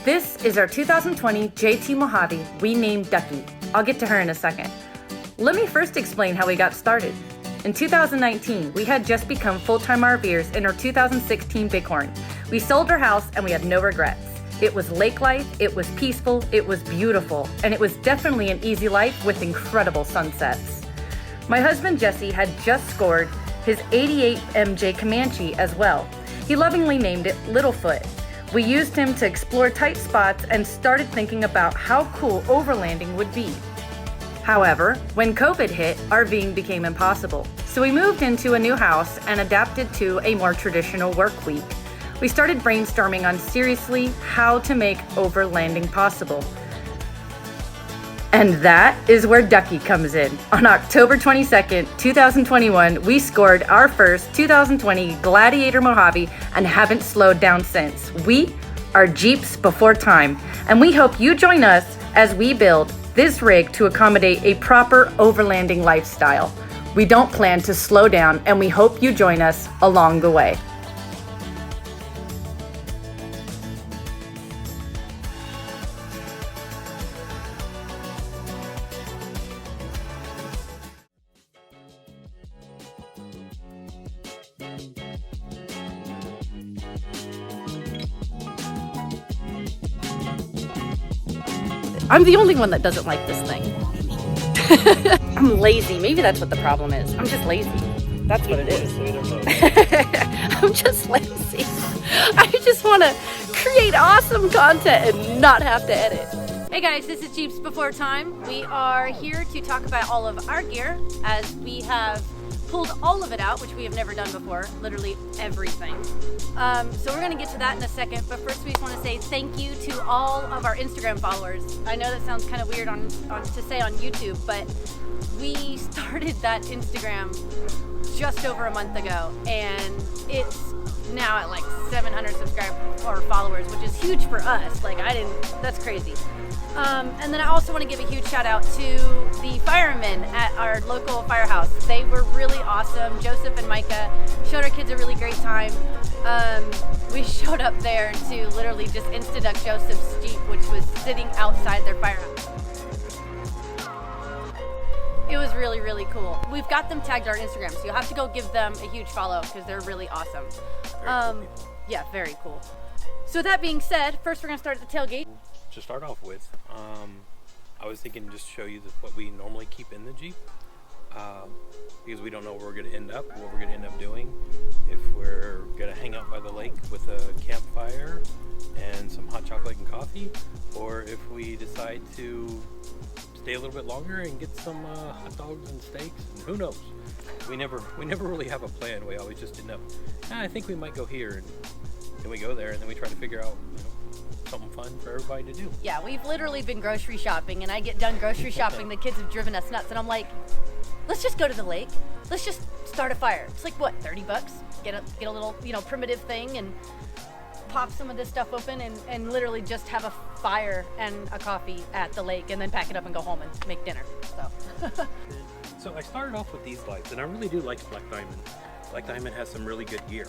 This is our 2020 JT Mojave we named Ducky. I'll get to her in a second. Let me first explain how we got started. In 2019, we had just become full-time RVers in our 2016 Bighorn. We sold our house and we had no regrets. It was lake life, it was peaceful, it was beautiful, and it was definitely an easy life with incredible sunsets. My husband Jesse had just scored his 88 MJ Comanche as well. He lovingly named it Littlefoot. We used him to explore tight spots and started thinking about how cool overlanding would be. However, when COVID hit, RVing became impossible. So we moved into a new house and adapted to a more traditional work week. We started brainstorming on seriously how to make overlanding possible. And that is where Ducky comes in. On October 22nd, 2021, we scored our first 2020 Gladiator Mojave and haven't slowed down since. We are Jeeps before time, and we hope you join us as we build this rig to accommodate a proper overlanding lifestyle. We don't plan to slow down, and we hope you join us along the way. I'm the only one that doesn't like this thing. I'm lazy. Maybe that's what the problem is. I'm just lazy. That's what it is. I'm just lazy. I just want to create awesome content and not have to edit. Hey guys, this is Jeeps Before Time. We are here to talk about all of our gear as we have pulled all of it out, which we have never done before, literally everything. So we're gonna get to that in a second, but first we just wanna say thank you to all of our Instagram followers. I know that sounds kind of weird to say on YouTube, but we started that Instagram just over a month ago, and it's now at like 700 subscribers or followers, which is huge for us. That's crazy. And then I also want to give a huge shout out to the firemen at our local firehouse. They were really awesome. Joseph and Micah showed our kids a really great time. We showed up there to literally just insta-duck Joseph's Jeep, which was sitting outside their firehouse. It was really, really cool. We've got them tagged on our Instagram, so you'll have to go give them a huge follow because they're really awesome. Yeah, very cool. So with that being said, first we're going to start at the tailgate. To start off with, I was thinking just show you what we normally keep in the Jeep, because we don't know where we're going to end up, what we're going to end up doing. If we're going to hang out by the lake with a campfire and some hot chocolate and coffee, or if we decide to stay a little bit longer and get some hot dogs and steaks, and who knows. We never really have a plan. We always just end up, I think we might go here, and then we go there, and then we try to figure out something fun for everybody to do. Yeah, we've literally been grocery shopping, and I get done grocery shopping, the kids have driven us nuts, and I'm like, let's just go to the lake. Let's just start a fire. It's like, what, $30? Get a little, primitive thing and pop some of this stuff open and literally just have a fire and a coffee at the lake and then pack it up and go home and make dinner. So I started off with these lights, and I really do like Black Diamond. Black Diamond has some really good gear.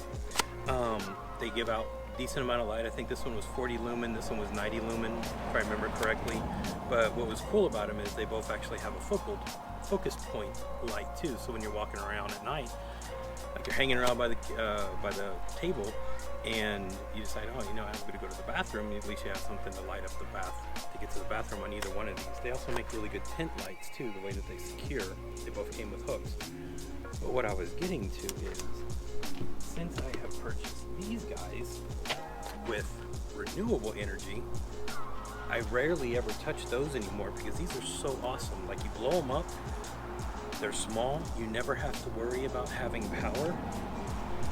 They give out decent amount of light. I think this one was 40 lumen, this one was 90 lumen, if I remember correctly. But what was cool about them is they both actually have a focus point light too. So when you're walking around at night, like you're hanging around by the table, and you decide, I'm going to go to the bathroom, at least you have something to light up the bath to get to the bathroom on either one of these. They also make really good tent lights too, the way that they secure. They both came with hooks. But what I was getting to is, since I have purchased these guys with renewable energy, I rarely ever touch those anymore because these are so awesome. Like, you blow them up, they're small, you never have to worry about having power.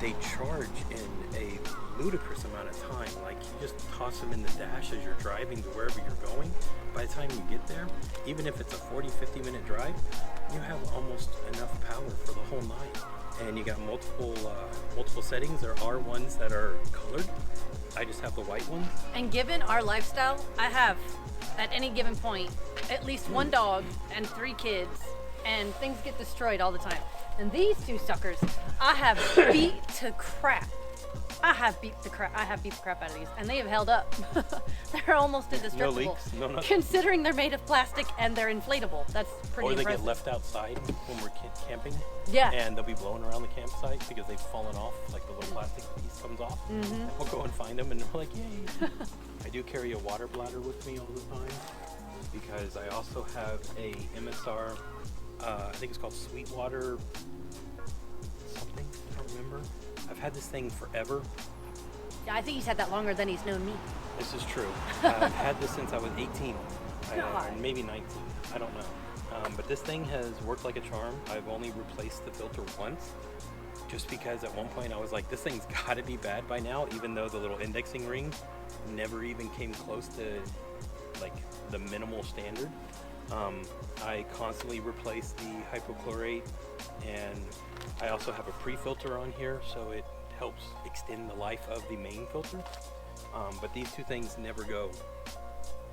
They charge in a ludicrous amount of time. Like, you just toss them in the dash as you're driving to wherever you're going. By the time you get there, even if it's a 40-50 minute drive, you have almost enough power for the whole night. And you got multiple settings. There are ones that are colored. I just have the white ones. And given our lifestyle, I have at any given point at least one dog and 3 kids, and things get destroyed all the time. And these two suckers, I have beat to crap. I have beat the crap out of these, and they have held up. They're almost indestructible. No leaks, no nothing. Considering they're made of plastic and they're inflatable, that's pretty Or they impressive. get left outside when we're camping. Yeah. And they'll be blowing around the campsite because they've fallen off, like the little plastic piece comes off. Mm-hmm. And we'll go and find them, and they're like, yay. I do carry a water bladder with me all the time because I also have a MSR, I think it's called Sweetwater something, I don't remember. I've had this thing forever. Yeah, I think he's had that longer than he's known me. This is true. I've had this since I was 18, God. maybe 19, I don't know. But this thing has worked like a charm. I've only replaced the filter once, just because at one point I was like, this thing's got to be bad by now, even though the little indexing ring never even came close to like the minimal standard. I constantly replace the hypochlorite, and I also have a pre-filter on here, so it helps extend the life of the main filter. But these two things never go,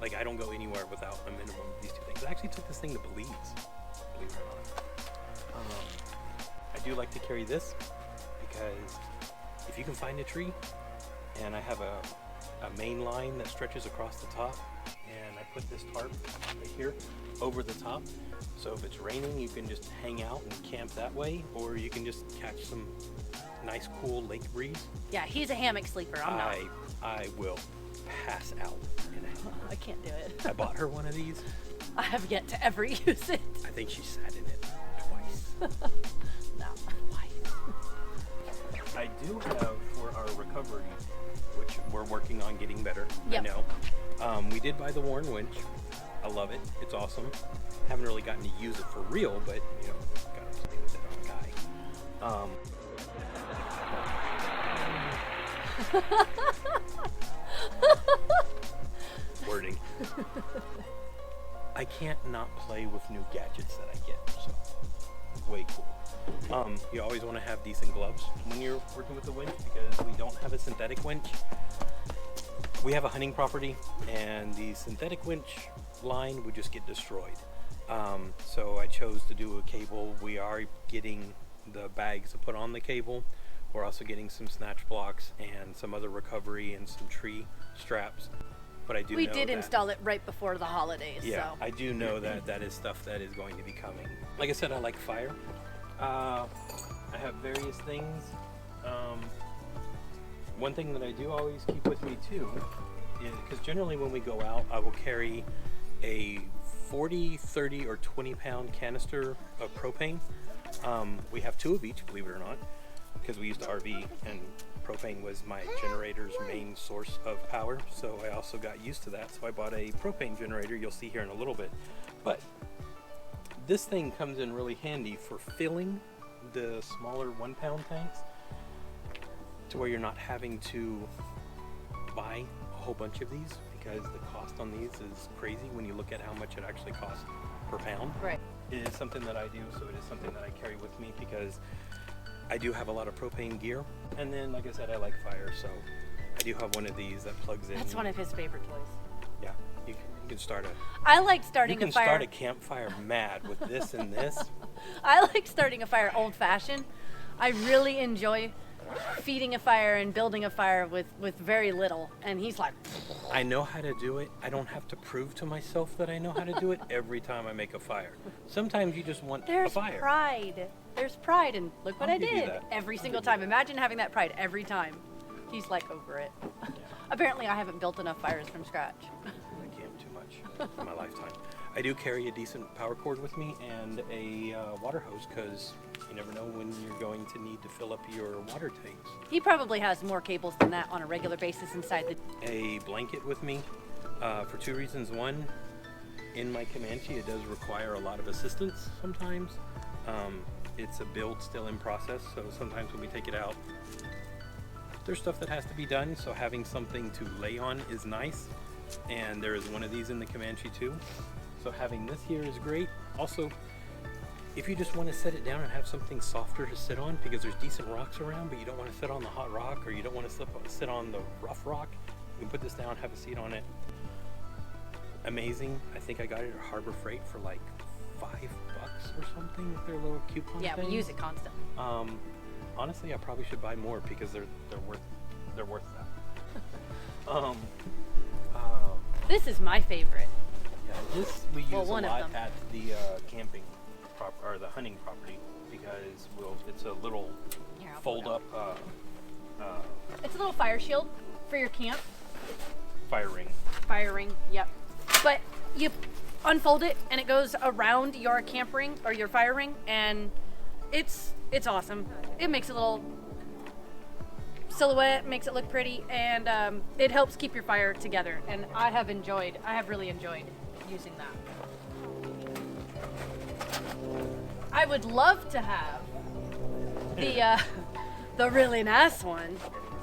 like I don't go anywhere without a minimum of these two things. I actually took this thing to Belize, believe it or not. I do like to carry this because if you can find a tree, and I have a main line that stretches across the top, and I put this tarp right here over the top, so if it's raining you can just hang out and camp that way, or you can just catch some nice cool lake breeze. Yeah, he's a hammock sleeper. I'm not. I will pass out in a hammock. I can't do it. I bought her one of these. I have yet to ever use it. I think she sat in it twice. No. I do have for our recovery, which we're working on getting better. Yep. I know. We did buy the Warren winch. I love it. It's awesome. Haven't really gotten to use it for real, but you know, got to play with it on a guy. Wording. I can't not play with new gadgets that I get, so way cool. You always want to have decent gloves when you're working with the winch, because we don't have a synthetic winch. We have a hunting property, and the synthetic winch line would just get destroyed. So I chose to do a cable. We are getting the bags to put on the cable. We're also getting some snatch blocks and some other recovery and some tree straps. But I do We know did that, install it right before the holidays. yeah, So. I do know that that is stuff that is going to be coming. Like I said, I like fire. I have various things. One thing that I do always keep with me too is, because generally when we go out, I will carry a 40, 30, or 20 pound canister of propane. We have 2 of each, believe it or not, because we used to RV and propane was my generator's main source of power. So I also got used to that. So I bought a propane generator, you'll see here in a little bit. But this thing comes in really handy for filling the smaller 1 pound tanks, to where you're not having to buy a whole bunch of these, because the cost on these is crazy when you look at how much it actually costs per pound. Right. It is something that I do, so it is something that I carry with me, because I do have a lot of propane gear. And then, like I said, I like fire, so I do have one of these that plugs in. That's one of his favorite toys. Yeah, you can start a... I like starting You can a fire. start a campfire mad with this and this. I like starting a fire old-fashioned. I really enjoy feeding a fire and building a fire with very little. And he's like... I know how to do it. I don't have to prove to myself that I know how to do it every time I make a fire. Sometimes you just want There's a fire. pride. There's pride, and look what I'll I give you did that. every I'll single give you time. that. Imagine having that pride every time. He's like over it. Apparently, I haven't built enough fires from scratch. I can't too much in my lifetime. I do carry a decent power cord with me and a water hose, because you never know when you're going to need to fill up your water tanks. He probably has more cables than that on a regular basis inside the... A blanket with me for 2 reasons. One, in my Comanche, it does require a lot of assistance sometimes. It's a build still in process, so sometimes when we take it out, there's stuff that has to be done, so having something to lay on is nice. And there is one of these in the Comanche too. So having this here is great. Also, if you just want to set it down and have something softer to sit on, because there's decent rocks around, but you don't want to sit on the hot rock, or you don't want to sit on the rough rock, you can put this down, have a seat on it. Amazing. I think I got it at Harbor Freight for like $5 or something with their little coupon Yeah, thing. we use it constantly. Honestly, I probably should buy more, because they're worth they're worth that. This is my favorite. Yeah, this we use one a of lot them. at the camping or the hunting property because it's a little Here, I'll fold pull it up It's a little fire shield for your camp. fire ring. Fire ring, yep. But you unfold it and it goes around your camp ring or your fire ring, and it's awesome. It makes a little silhouette, makes it look pretty, and it helps keep your fire together. And I have really enjoyed using that. I would love to have the really nice one,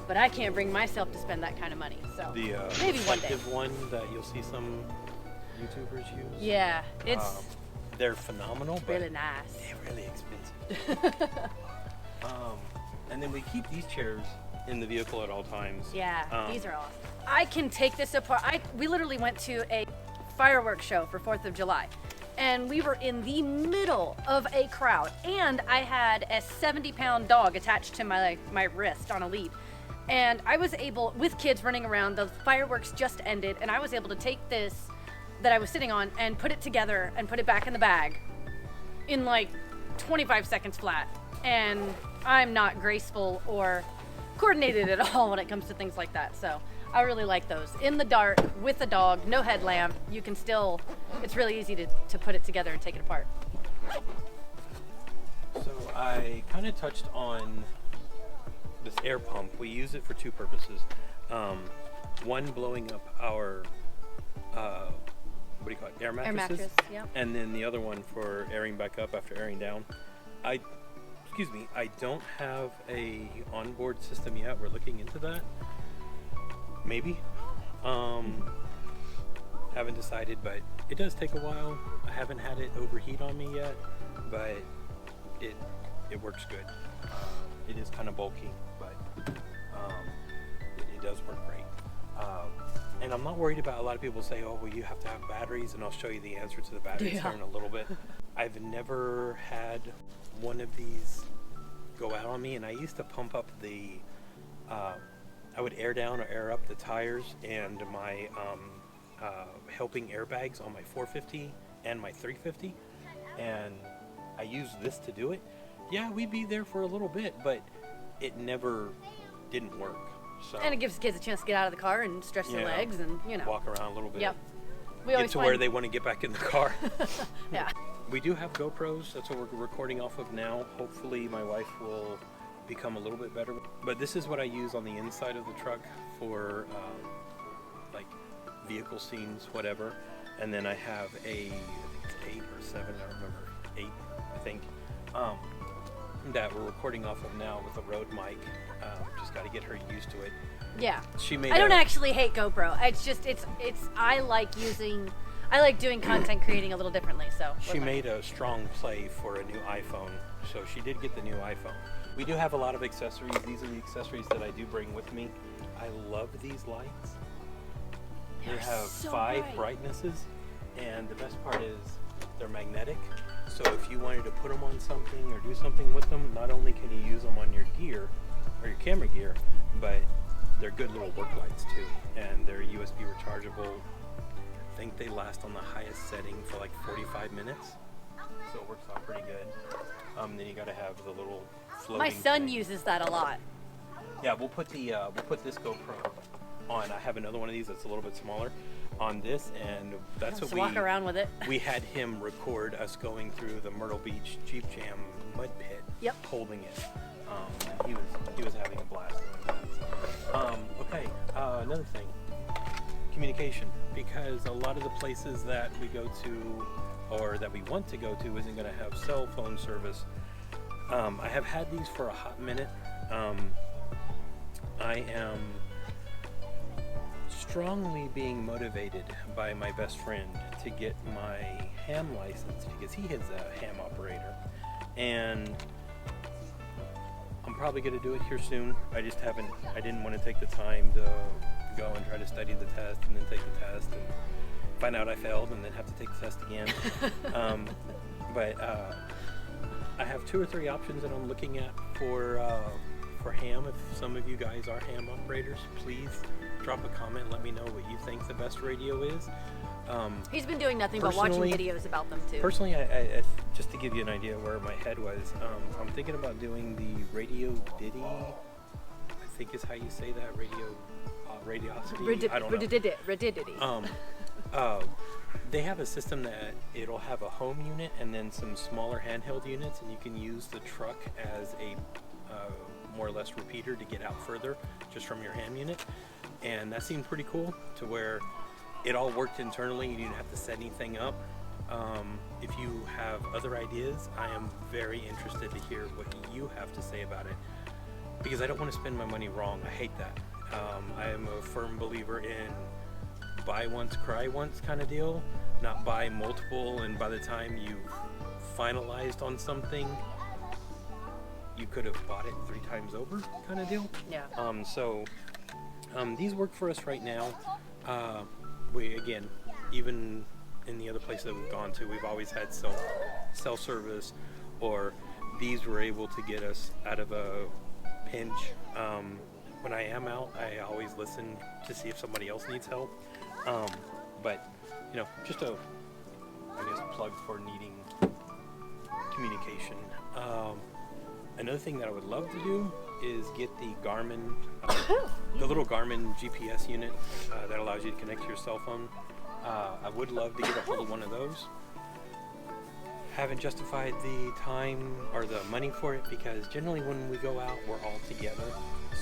but I can't bring myself to spend that kind of money. So The maybe one day. reflective one that you'll see some YouTubers use. Yeah, it's They're phenomenal, but really nice. they're really expensive. And then we keep these chairs in the vehicle at all times. Yeah, these are awesome. I can take this apart. We literally went to a fireworks show for 4th of July, and we were in the middle of a crowd, and I had a 70-pound dog attached to my wrist on a lead. And I was able, with kids running around, the fireworks just ended, and I was able to take this that I was sitting on and put it together and put it back in the bag in like 25 seconds flat. And I'm not graceful or coordinated at all when it comes to things like that. So I really like those. In the dark, with the dog, no headlamp, you can still, it's really easy to put it together and take it apart. So I kind of touched on this air pump. We use it for two purposes. One, blowing up our what do you call it? Air mattresses. Air mattress, yeah. And then the other one for airing back up after airing down. I don't have a onboard system yet. We're looking into that. Maybe. Haven't decided, but it does take a while. I haven't had it overheat on me yet, but it works good. It is kind of bulky, but it does work great. And I'm not worried about, a lot of people say, oh, well, you have to have batteries, and I'll show you the answer to the batteries here in a little bit. I've never had one of these go out on me, and I used to pump up I would air down or air up the tires and my helping airbags on my 450 and my 350, and I used this to do it. Yeah, we'd be there for a little bit, but it never didn't work. So, And it gives kids a chance to get out of the car and stretch their legs and, walk around a little bit. Yep. We Get always to where they want to get back in the car. Yeah. We do have GoPros. That's what we're recording off of now. Hopefully my wife will become a little bit better. But this is what I use on the inside of the truck for like vehicle scenes, whatever. And then I have I think it's 8 or 7, I remember, 8, I think, that we're recording off of now with a Rode mic. Just got to get her used to it. Yeah. She made I don't actually hate GoPro. It's just, I like doing content creating a little differently, so. She made a strong play for a new iPhone, so she did get the new iPhone. We do have a lot of accessories. These are the accessories that I do bring with me. I love these lights. They have so 5 bright. brightnesses, and the best part is they're magnetic. So if you wanted to put them on something or do something with them, not only can you use them on your gear or your camera gear, but they're good little work lights too, and they're USB rechargeable. I think they last on the highest setting for like 45 minutes, so it works out pretty good. Then you gotta have the little floating My son thing. uses that a lot. Yeah, we'll put this GoPro on. I have another one of these that's a little bit smaller on this, and that's what Just walk around with it. we had him record us going through the Myrtle Beach Jeep Jam mud pit. Yep. Holding it. He was having a blast doing that. Okay, another thing, communication, because a lot of the places that we go to or that we want to go to isn't going to have cell phone service. I have had these for a hot minute. I am strongly being motivated by my best friend to get my ham license because he is a ham operator, and I'm probably going to do it here soon. I didn't want to take the time to go and try to study the test and then take the test and find out I failed and then have to take the test again. But I have 2 or 3 options that I'm looking at for for ham. If some of you guys are ham operators, please drop a comment and let me know what you think the best radio is. He's been doing nothing but watching videos about them too. Personally, I just to give you an idea where my head was, I'm thinking about doing the Radio Diddy, I think is how you say that, radiosity, I don't know. They have a system that it'll have a home unit and then some smaller handheld units, and you can use the truck as a more or less repeater to get out further just from your ham unit. And that seemed pretty cool, to where it all worked internally. You didn't have to set anything up. If you have other ideas, I am very interested to hear what you have to say about it, because I don't want to spend my money wrong. I hate that. I am a firm believer in buy once, cry once kind of deal, not buy multiple, and by the time you've finalized on something, you could have bought it 3 times over kind of deal. Yeah. These work for us right now. Again, even in the other places that we've gone to, we've always had self-service, or these were able to get us out of a pinch. When I am out, I always listen to see if somebody else needs help. But, you know, just a, I guess, plug for needing communication. Another thing that I would love to do is get the Garmin, the little Garmin GPS unit that allows you to connect to your cell phone. I would love to get a hold of one of those. Haven't justified the time or the money for it, because generally when we go out, we're all together.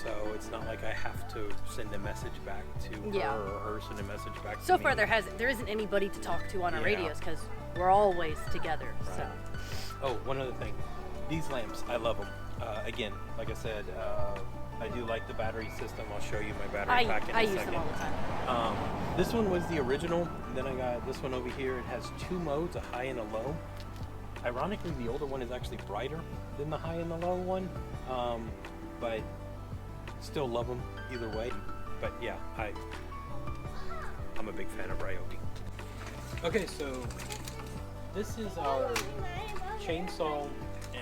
So it's not like I have to send a message back to her, or her send a message back to me. So far there isn't anybody to talk to on our radios, because we're always together. Right. So. Oh, one other thing. These lamps, I love them. Again, like I said, I do like the battery system. I'll show you my battery pack in a second. I use them all the time. This one was the original. Then I got this one over here. It has 2 modes, a high and a low. Ironically, the older one is actually brighter than the high and the low one. But still love them either way. But yeah, I'm a big fan of Ryobi. Okay, so this is our chainsaw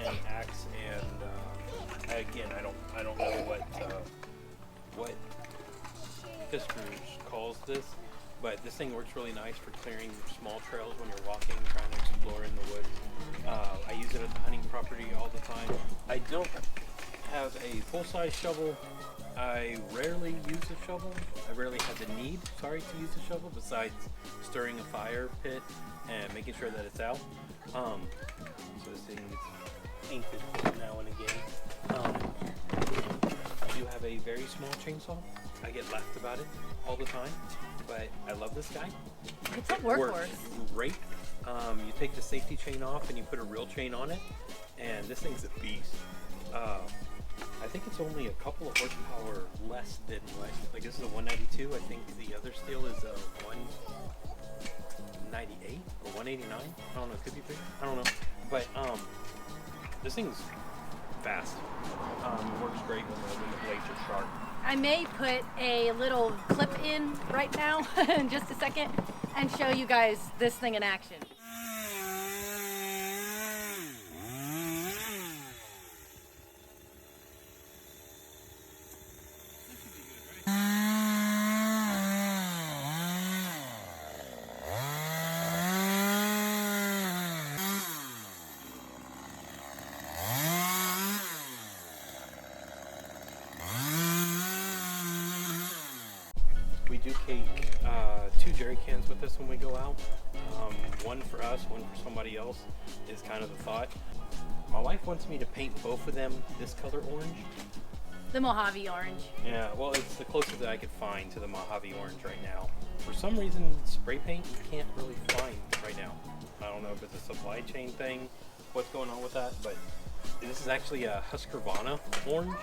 and axe, and again, I don't know what Fiskars calls this, but this thing works really nice for clearing small trails when you're walking, trying to explore in the woods. I use it at the hunting property all the time. I don't have a full-size shovel. I rarely use a shovel. I rarely have the need, to use a shovel, besides stirring a fire pit and making sure that it's out. So this thing gets painted now and again. I do have a very small chainsaw. I get laughed about it all the time, but I love this guy. It's a workhorse. Works great. You take the safety chain off and you put a real chain on it, and this thing's a beast. I think it's only a couple of horsepower less than like this is a 192. I think the other steel is a 198 or 189. I don't know. It could be bigger. I don't know. But this thing's fast. It works great when the blades are sharp. I may put a little clip in right now in just a second and show you guys this thing in action. We do take 2 jerry cans with us when we go out. One for us, one for somebody else is kind of the thought. My wife wants me to paint both of them this color orange. The Mojave orange. Yeah, well, it's the closest that I could find to the Mojave orange right now. For some reason, spray paint you can't really find right now. I don't know if it's a supply chain thing, what's going on with that, but this is actually a Husqvarna orange.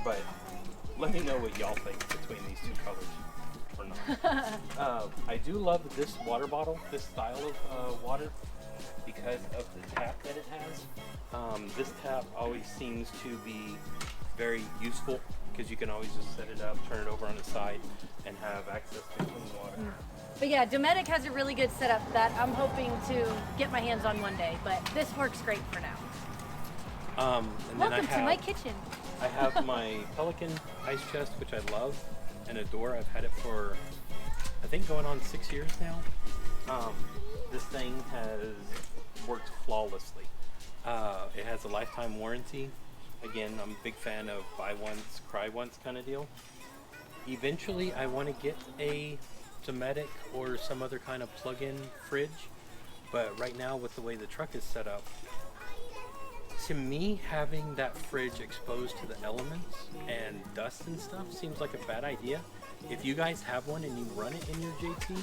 But let me know what y'all think between these 2 colors or not. I do love this water bottle, this style of water, because of the tap that it has. This tap always seems to be very useful, because you can always just set it up, turn it over on its side, and have access to clean water. But yeah, Dometic has a really good setup that I'm hoping to get my hands on one day, but this works great for now. And Welcome then to my kitchen. I have my Pelican ice chest, which I love and adore. I've had it for, I think, going on 6 years now. This thing has worked flawlessly. It has a lifetime warranty. Again, I'm a big fan of buy once, cry once kind of deal. Eventually, I want to get a Dometic or some other kind of plug-in fridge, but right now, with the way the truck is set up, to me, having that fridge exposed to the elements and dust and stuff seems like a bad idea. If you guys have one and you run it in your JT,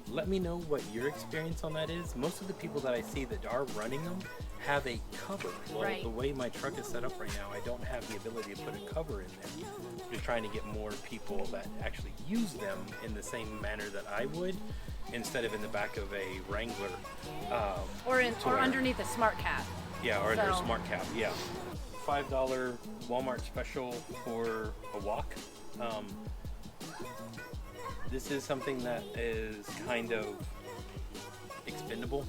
let me know what your experience on that is. Most of the people that I see that are running them have a cover. Well, Right. The way my truck is set up right now, I don't have the ability to put a cover in there. We're trying to get more people that actually use them in the same manner that I would, instead of in the back of a Wrangler. Or where- underneath a smart cap. Yeah, or under a So- smart cap, yeah. $5 Walmart special for a walk. This is something that is kind of expendable.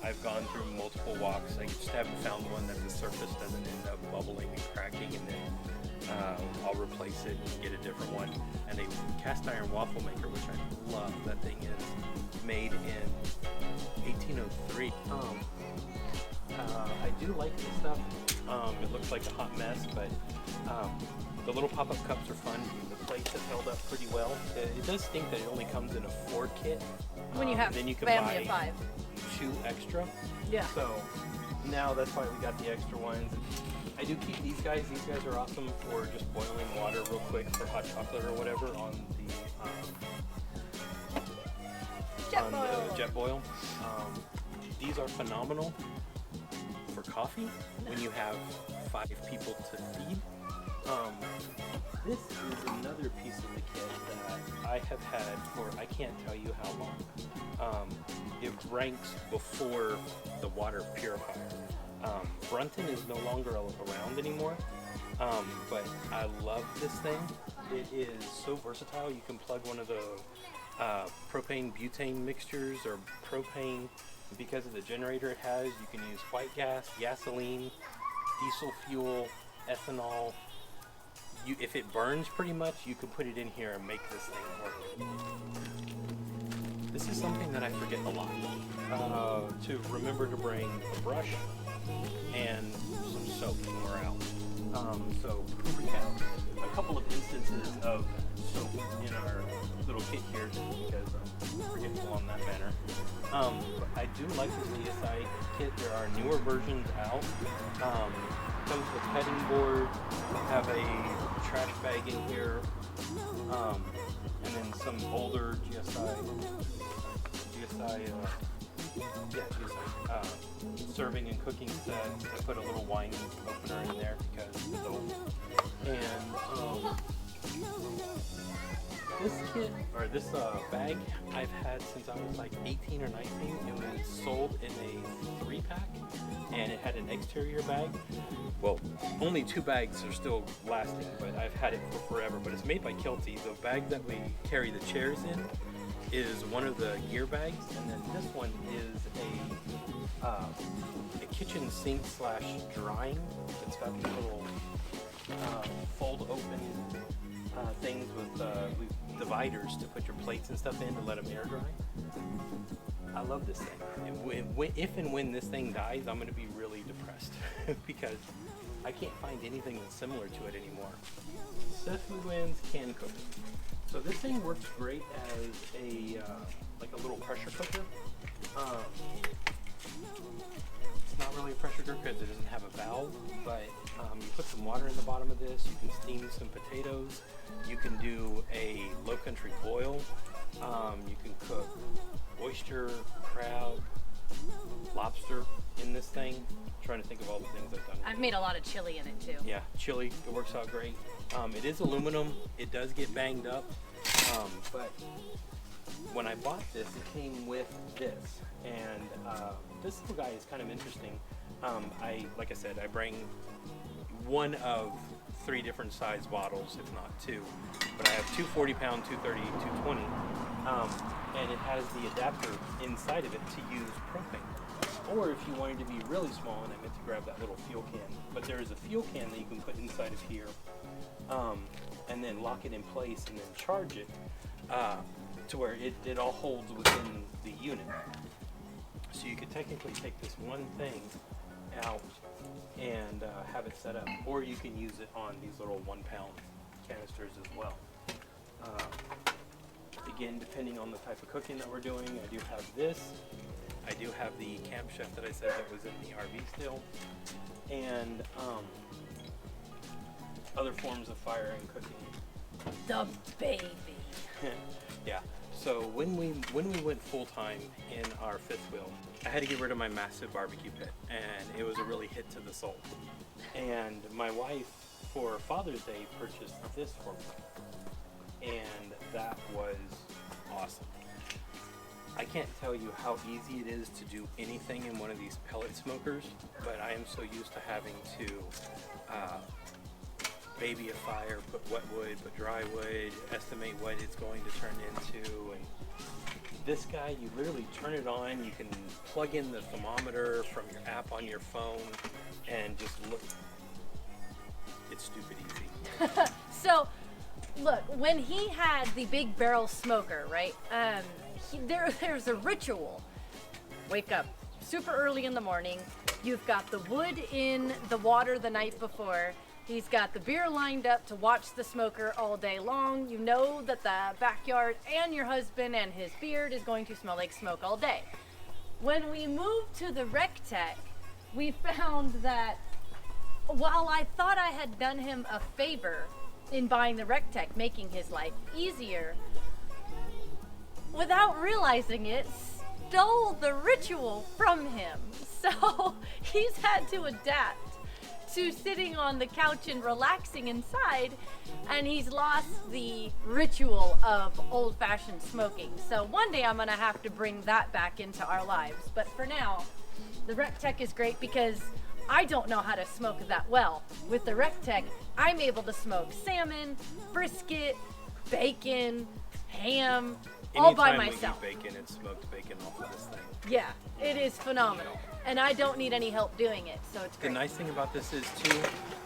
I've gone through multiple walks. I just haven't found one that the surface doesn't end up bubbling and cracking, and then I'll replace it and get a different one. And a cast iron waffle maker, which I love. That thing is made in 1803. I do like this stuff. It looks like a hot mess, but the little pop-up cups are fun. The plates have held up pretty well. It does stink that it only comes in a 4 kit. When you have then you can family buy of 5. 2 extra. Yeah. So now that's why we got the extra ones. I do keep these guys. These guys are awesome for just boiling water real quick for hot chocolate or whatever on the jet boil. These are phenomenal for coffee when you have 5 people to feed. This is another piece of the kit that I have had for I can't tell you how long. It ranks before the water purifier. Brunton is no longer around anymore, but I love this thing. It is so versatile. You can plug one of the propane butane mixtures or propane. Because of the generator it has, you can use white gas, gasoline, diesel fuel, ethanol. If it burns pretty much, you can put it in here and make this thing work. This is something that I forget a lot. To remember to bring a brush and some soap when we're out. So recap a couple of instances of soap in our little kit here, just because I'm forgetful on that manner. I do like this DSI kit. There are newer versions out. Comes with cutting board, have a trash bag in here, and then some older GSI serving and cooking sets. I put a little wine opener in there because it's old. And this kit, or this bag, I've had since I was like 18 or 19. It was sold in a 3-pack, and it had an exterior bag. Well, only 2 bags are still lasting, but I've had it for forever. But it's made by Kelty. The bag that we carry the chairs in is one of the gear bags, and then this one is a kitchen sink / drying. It's got these little fold open things with dividers to put your plates and stuff in to let them air dry. I love this thing. If and when this thing dies, I'm going to be really depressed because I can't find anything that's similar to it anymore. Seth Lewin's can cooker. So this thing works great as a like a little pressure cooker. It's not really a pressure cooker because it doesn't have a valve, but you put some water in the bottom of this. You can steam some potatoes. You can do a low country boil. You can cook oyster, crab, lobster in this thing. I'm trying to think of all the things I've done. I've made a lot of chili in it too. Yeah, chili. It works out great. It is aluminum. It does get banged up, but when I bought this, it came with this, and this little guy is kind of interesting. Like I said, I bring one of 3 different size bottles, if not 2, but I have 2 40-pound, 230, 220, and it has the adapter inside of it to use propane. Or if you wanted to be really small, and I meant to grab that little fuel can, but there is a fuel can that you can put inside of here, and then lock it in place and then charge it to where it all holds within the unit. So you could technically take this one thing out and have it set up, or you can use it on these little 1 pound canisters as well. Again, depending on the type of cooking that we're doing, I do have this. I do have the Camp Chef that I said that was in the RV still, and other forms of fire and cooking. The baby. Yeah. So when we went full time in our fifth wheel, I had to get rid of my massive barbecue pit, and it was a really hit to the soul. And my wife, for Father's Day, purchased this for me, and that was awesome. I can't tell you how easy it is to do anything in one of these pellet smokers, but I am so used to having to baby a fire, put wet wood, put dry wood, estimate what it's going to turn into. And this guy, you literally turn it on, you can plug in the thermometer from your app on your phone and just look. It's stupid easy. So, look, when he had the big barrel smoker, right, there's a ritual. Wake up super early in the morning. You've got the wood in the water the night before. He's got the beer lined up to watch the smoker all day long. You know that the backyard and your husband and his beard is going to smell like smoke all day. When we moved to the Rec Tech, we found that while I thought I had done him a favor in buying the Rec Tech, making his life easier, without realizing it, stole the ritual from him. So he's had to adapt to sitting on the couch and relaxing inside, and he's lost the ritual of old-fashioned smoking. So one day I'm gonna have to bring that back into our lives. But for now, the Rec Tech is great because I don't know how to smoke that well. With the Rec Tech, I'm able to smoke salmon, brisket, bacon, ham, all by myself. Anytime we eat bacon, it's smoked bacon off of this thing. Yeah, it is phenomenal. And I don't need any help doing it, so it's great. The nice thing about this is too,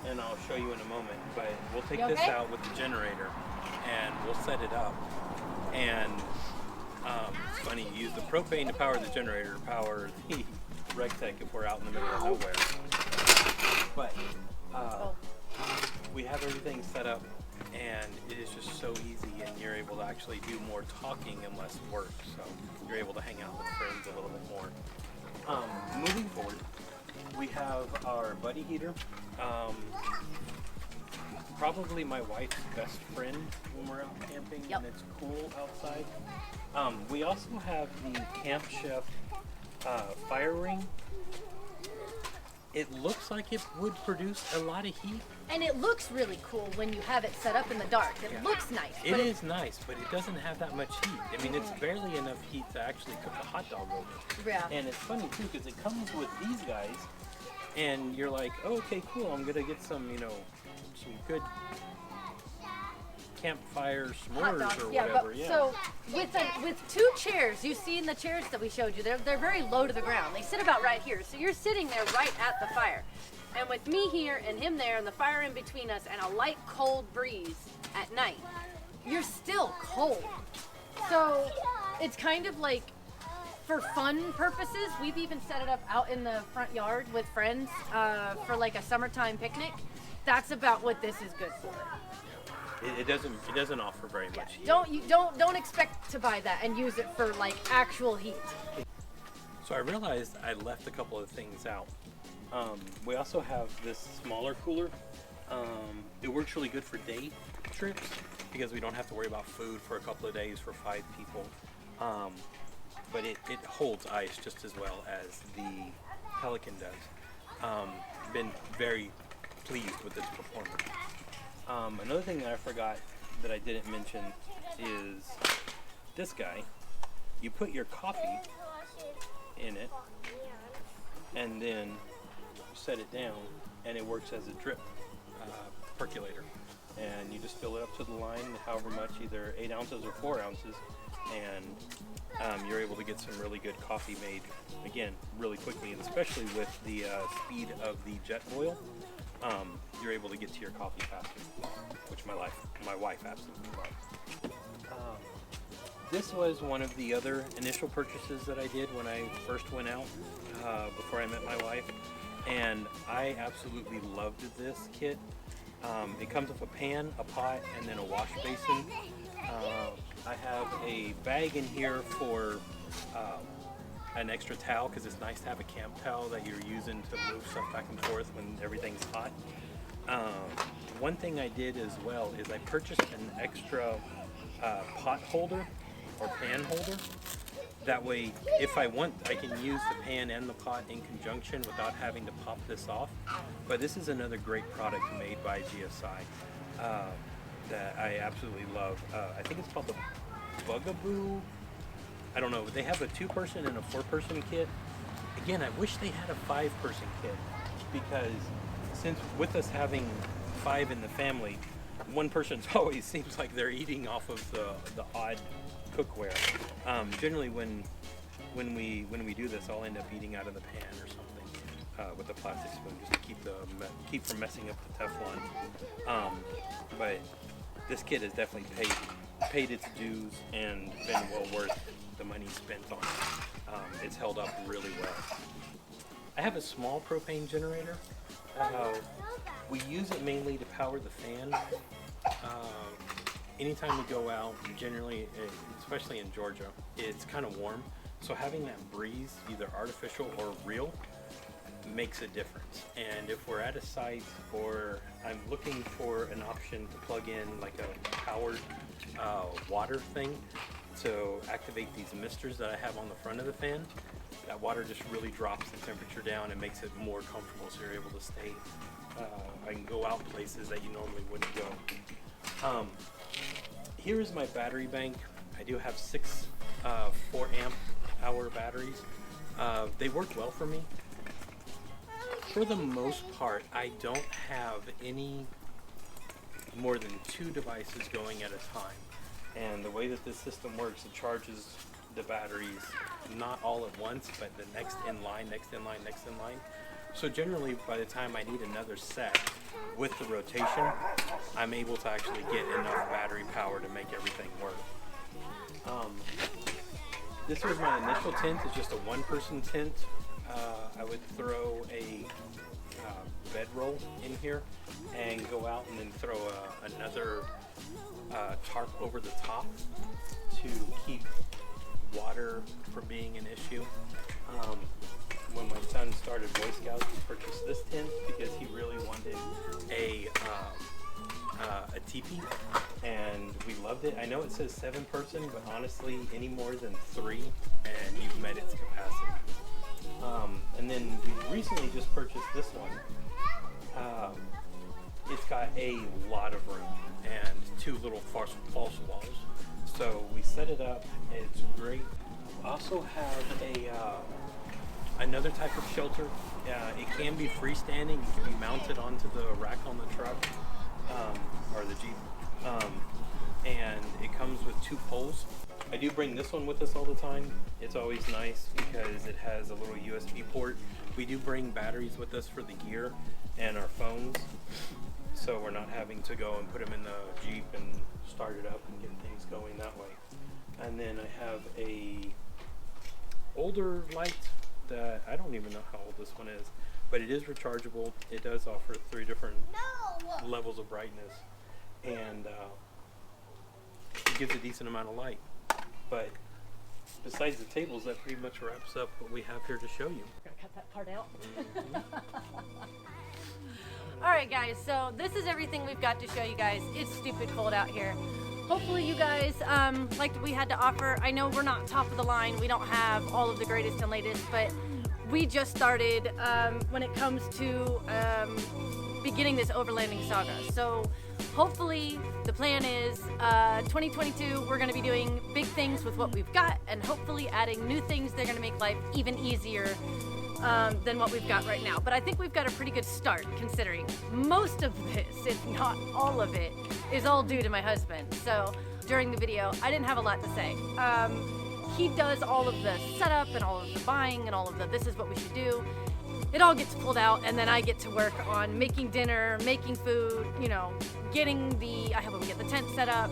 and I'll show you in a moment, but we'll take this out with the generator and we'll set it up. And it's funny, you use the propane to power the generator to power the Rec Tech if we're out in the middle of nowhere. But we have everything set up, and it is just so easy, and you're able to actually do more talking and less work. So you're able to hang out with friends a little bit more. Moving forward, we have our buddy heater. Probably my wife's best friend when we're out camping and it's cool outside. We also have the Camp Chef fire ring. It looks like it would produce a lot of heat. And it looks really cool when you have it set up in the dark. It looks nice. It is nice, but it doesn't have that much heat. I mean, it's barely enough heat to actually cook a hot dog over. Yeah. And it's funny too, because it comes with these guys, and you're like, oh, okay, cool, I'm gonna get some, you know, some good campfire s'mores or whatever. So with two chairs, you've seen the chairs that we showed you, they're very low to the ground. They sit about right here. So you're sitting there right at the fire. And with me here and him there and the fire in between us and a light cold breeze at night, you're still cold. So it's kind of like, for fun purposes, we've even set it up out in the front yard with friends for like a summertime picnic. That's about what this is good for. It doesn't offer very much heat. Don't expect to buy that and use it for like actual heat. So I realized I left a couple of things out. We also have this smaller cooler. It works really good for day trips because we don't have to worry about food for a couple of days for 5 people. But it holds ice just as well as the Pelican does. Been very pleased with its performance. Another thing that I forgot that I didn't mention is this guy. You put your coffee in it and then you set it down and it works as a drip percolator. And you just fill it up to the line however much, either 8 ounces or 4 ounces, and you're able to get some really good coffee made, again, really quickly, and especially with the speed of the jet boil, you're able to get to your coffee faster, which my wife absolutely loves. This was one of the other initial purchases that I did when I first went out, before I met my wife, and I absolutely loved this kit. It comes with a pan, a pot, and then a wash basin. I have a bag in here for an extra towel, because it's nice to have a camp towel that you're using to move stuff back and forth when everything's hot. One thing I did as well is I purchased an extra pot holder or pan holder. That way, if I want, I can use the pan and the pot in conjunction without having to pop this off. But this is another great product made by GSI that I absolutely love. I think it's called the Bugaboo. I don't know. They have a 2-person and a 4-person kit. Again, I wish they had a 5-person kit, because since with us having 5 in the family, one person's always seems like they're eating off of the odd cookware. Generally, when we do this, I'll end up eating out of the pan or something with a plastic spoon, just to keep from messing up the Teflon. But this kit has definitely paid its dues and been well worth the money spent on it. It's held up really well. I have a small propane generator. We use it mainly to power the fan. Anytime we go out, generally, especially in Georgia, it's kind of warm. So having that breeze, either artificial or real, makes a difference. And if we're at a site or I'm looking for an option to plug in like a powered water thing to activate these misters that I have on the front of the fan, that water just really drops the temperature down and makes it more comfortable, so you're able to stay. I can go out places that you normally wouldn't go. Here is my battery bank. I do have 6 4-amp-hour batteries. They work well for me. For the most part, I don't have any more than 2 devices going at a time. And the way that this system works, it charges the batteries not all at once, but the next in line, next in line, next in line. So generally, by the time I need another set with the rotation, I'm able to actually get enough battery power to make everything work. This was my initial tent. It's just a 1-person tent. I would throw a bedroll in here and go out and then throw another tarp over the top to keep water from being an issue. When my son started Boy Scouts, he purchased this tent because he really wanted a teepee, and we loved it. I know it says 7-person, but honestly, any more than 3, and you've met its capacity. And then we recently just purchased this one. It's got a lot of room and 2 little false walls. So we set it up. It's great. We also have another type of shelter. It can be freestanding. It can be mounted onto the rack on the truck or the Jeep. And it comes with 2 poles. I do bring this one with us all the time. It's always nice because it has a little USB port. We do bring batteries with us for the gear and our phones, so we're not having to go and put them in the Jeep and start it up and get things going that way. And then I have a older light that I don't even know how old this one is, but it is rechargeable. It does offer 3 different levels of brightness, and it gives a decent amount of light. But besides the tables, that pretty much wraps up what we have here to show you. Gotta cut that part out. Alright guys, so this is everything we've got to show you guys. It's stupid cold out here. Hopefully you guys liked what we had to offer. I know we're not top of the line, we don't have all of the greatest and latest, but we just started when it comes to beginning this overlanding saga. So hopefully the plan is 2022 we're going to be doing big things with what we've got, and hopefully adding new things that are going to make life even easier than what we've got right now. But I think we've got a pretty good start, considering most of this, if not all of it, is all due to my husband. So during the video, I didn't have a lot to say. He does all of the setup and all of the buying and all of the this is what we should do. It all gets pulled out, and then I get to work on making dinner, making food, you know, getting I help him get the tent set up.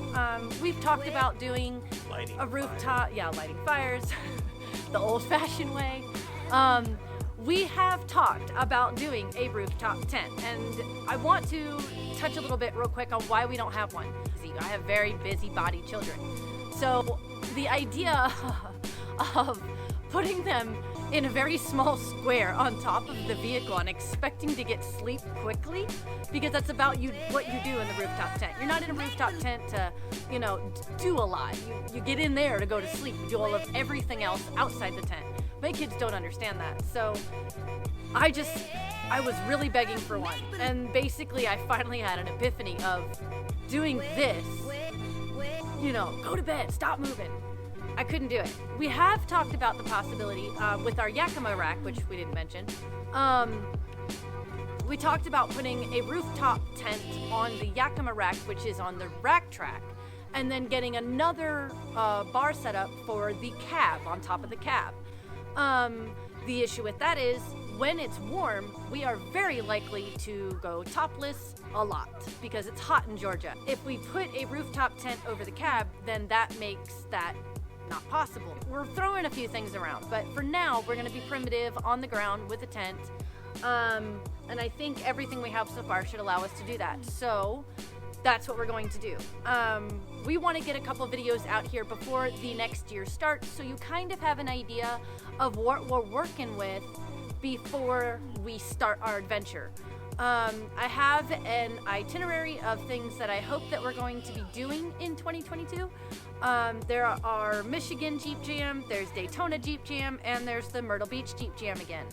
We've talked about doing Lighting a rooftop, lighting fires, the old-fashioned way. We have talked about doing a rooftop tent, and I want to touch a little bit real quick on why we don't have one. See, I have very busy-bodied children. So the idea of putting them in a very small square on top of the vehicle and expecting to get sleep quickly, because that's about what you do in the rooftop tent. You're not in a rooftop tent to, you know, do a lot. You get in there to go to sleep. You do all of everything else outside the tent. My kids don't understand that. So I was really begging for one. And basically I finally had an epiphany of doing this, you know, go to bed, stop moving. I couldn't do it. We have talked about the possibility with our Yakima rack, which we didn't mention. We talked about putting a rooftop tent on the Yakima rack, which is on the rack track, and then getting another bar set up for the cab, on top of the cab. The issue with that is when it's warm, we are very likely to go topless a lot because it's hot in Georgia. If we put a rooftop tent over the cab, then that makes that not possible. We're throwing a few things around, but for now we're going to be primitive on the ground with a tent, and I think everything we have so far should allow us to do that. So that's what we're going to do. We want to get a couple videos out here before the next year starts, so you kind of have an idea of what we're working with before we start our adventure. I have an itinerary of things that I hope that we're going to be doing in 2022. There are Michigan Jeep Jam, there's Daytona Jeep Jam, and there's the Myrtle Beach Jeep Jam again.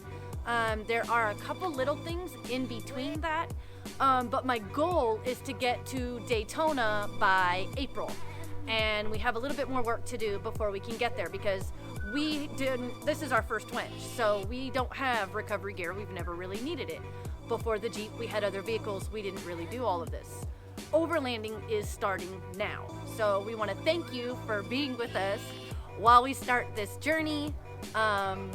There are a couple little things in between that, but my goal is to get to Daytona by April. And we have a little bit more work to do before we can get there because this is our first winch, so we don't have recovery gear. We've never really needed it. Before the Jeep, we had other vehicles. We didn't really do all of this. Overlanding is starting now. So we want to thank you for being with us while we start this journey. And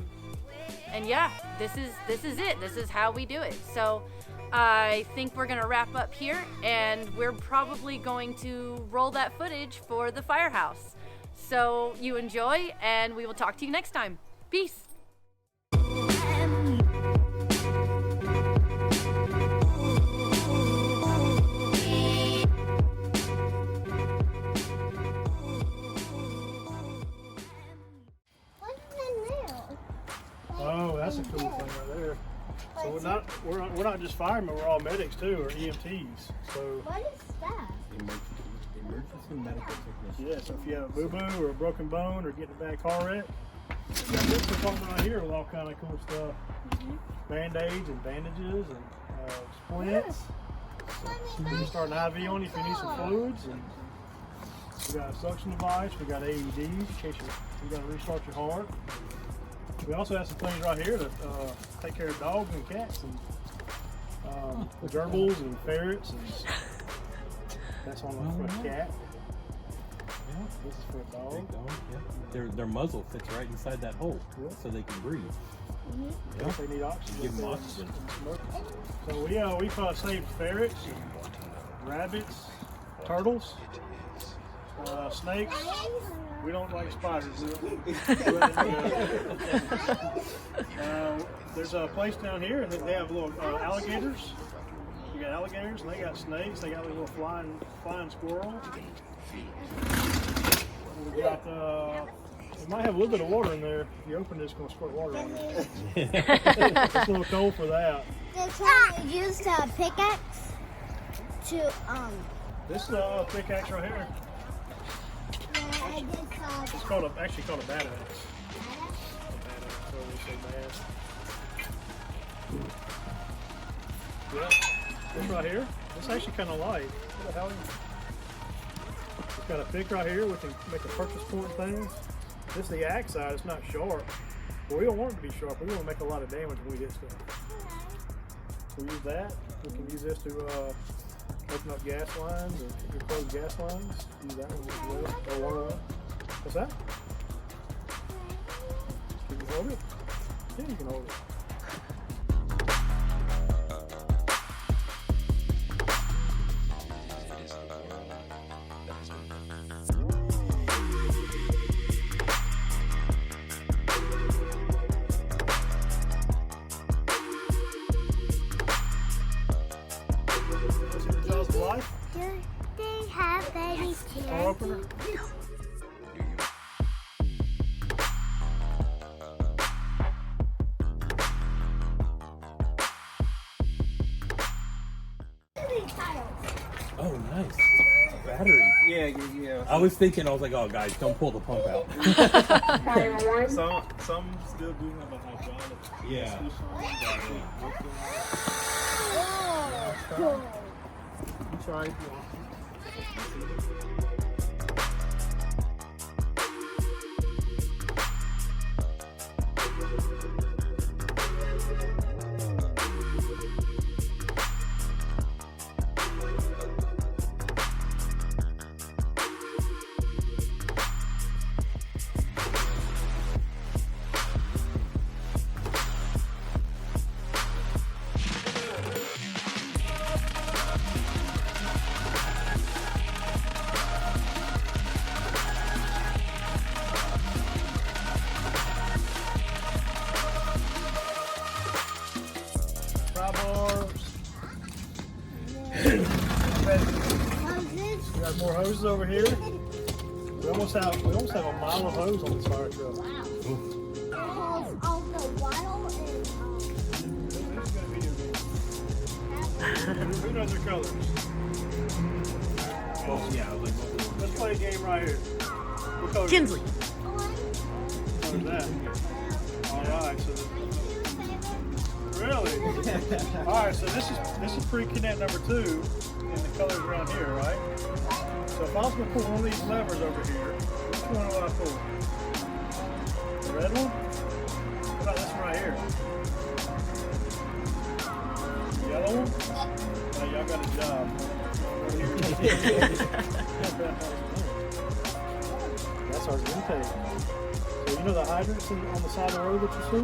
yeah, this is it. This is how we do it. So I think we're gonna wrap up here, and we're probably going to roll that footage for the firehouse. So you enjoy, and we will talk to you next time. Peace. Oh, that's a cool thing right there. So we're not just firemen, we're all medics too, or EMTs. So What is that? Emergency medical technician. yeah, so if you have a boo-boo or a broken bone or get in a bad car wreck, we got this department right here with all kind of cool stuff. Band-aids and bandages and splints. We can start an IV on you if you need some fluids. And we got a suction device. We got AEDs in case you got to restart your heart. We also have some things right here to take care of dogs and cats and gerbils and ferrets. And that's on for a cat. Yeah. This is for a dog. Big dog, yeah. Their muzzle fits right inside that hole, so they can breathe. Yeah. If they need oxygen. Give them oxygen. So we saved ferrets, rabbits, turtles, snakes. We don't like spiders. There's a place down here that they have little alligators. We got alligators and they got snakes. They got little flying squirrels. We got it might have a little bit of water in there. If you open it, it's going to squirt water on it. It's a little cold for that. Can we use the pickaxe to This pickaxe right here. It's actually called a bad axe. Yeah, this right here, it's actually kind of light. What the hell? It's got a pick right here. We can make a purchase point things. This is the axe side. It's not sharp. But we don't want it to be sharp. We want to make a lot of damage when we hit stuff. So we use that. We can use this to open up gas lines or close gas lines. Do that one as well. Or one of them. What's that? Can you hold it? Yeah, you can hold it. Do they have babies here? Door opener? Oh, nice. Battery. Yeah. I was thinking, I was like, oh, guys, don't pull the pump out. Some still do have a hydraulic. Yeah. Try it. We got more hoses over here. We almost have a mile of hose on this fire truck. Who knows their colors? Oh, yeah, I was like, Let's play a game right here. What color? Kinsley. What is that? Alright, so really? Alright, so this is pre-connect number 2 and the colors around here, right? So if I was gonna pull one of these levers over here, which one do I pull? The red one? What about this one right here? The yellow one? Oh, y'all got a job. That's our intake. So you know the hydrants on the side of the road that you see?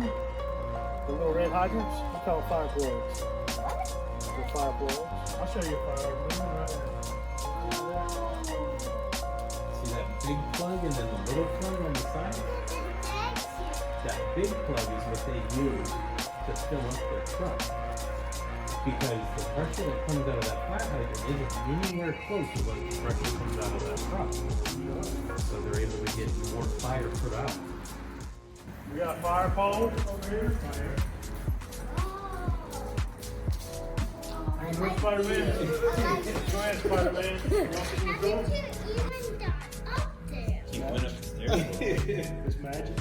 The little red hydrants? I call them fire plugs. They're fire plugs. I'll show you a fire plug. see that big plug and then the little plug on the side? That big plug is what they use to fill up their truck. Because the pressure that comes out of that fire hydrant isn't anywhere close to what the pressure comes out of that truck. So they're able to get more fire put out. We got fire poles over here. Where's Spider-Man? Go ahead, Spider-Man. You want to do the door? Keep going up the stairs. It's magic.